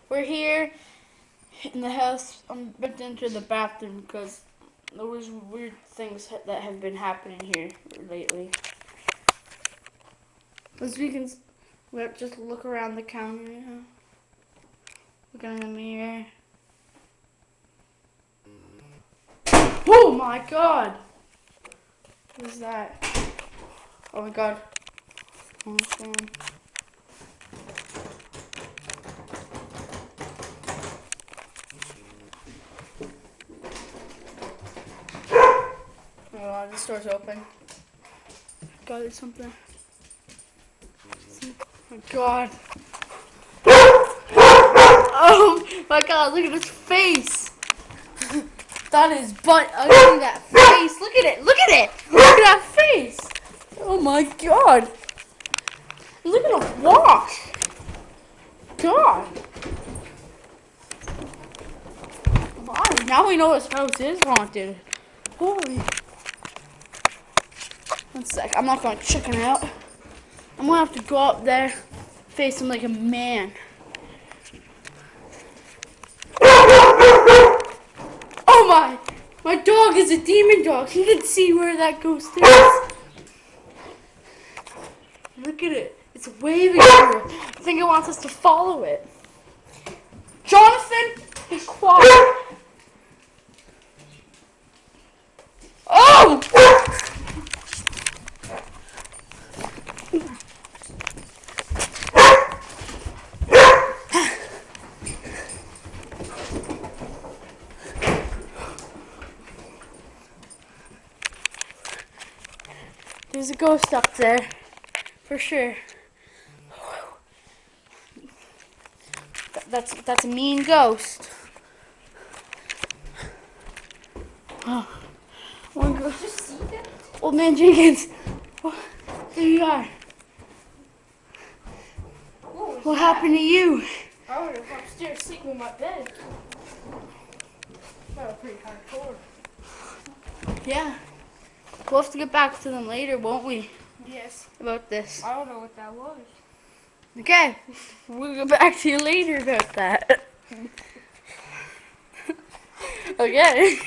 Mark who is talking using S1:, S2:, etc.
S1: We're here in the house. I'm about to enter the bathroom because there was weird things that have been happening here lately. As we can just look around the counter, you know? Looking in the mirror. Oh my god! What is that? Oh my god. Oh my god. Oh god, this door's open. God, there's something. Oh my god. Oh my god, look at his face. That is butt ugly, that face. Look at it, look at it. Look at that face. Oh my god. Look at the wash. God. Wow, now we know his house is haunted. Holy. One sec, I'm not going to check it out. I'm going to have to go up there, face him like a man. Oh my! My dog is a demon dog. He can see where that ghost is. Look at it. It's waving here. I think it wants us to follow it. Jonathan, be quiet. Oh! There's a ghost up there, for sure. That's a mean ghost. Oh, one
S2: Did you see that?
S1: Old man Jenkins. Oh, there you are. What happened to you?
S2: I was upstairs sleeping in my bed. That was pretty hardcore.
S1: Yeah. We'll have to get back to them later, won't we?
S2: Yes.
S1: About this.
S2: I don't know what that was.
S1: Okay. We'll get back to you later about that. Okay.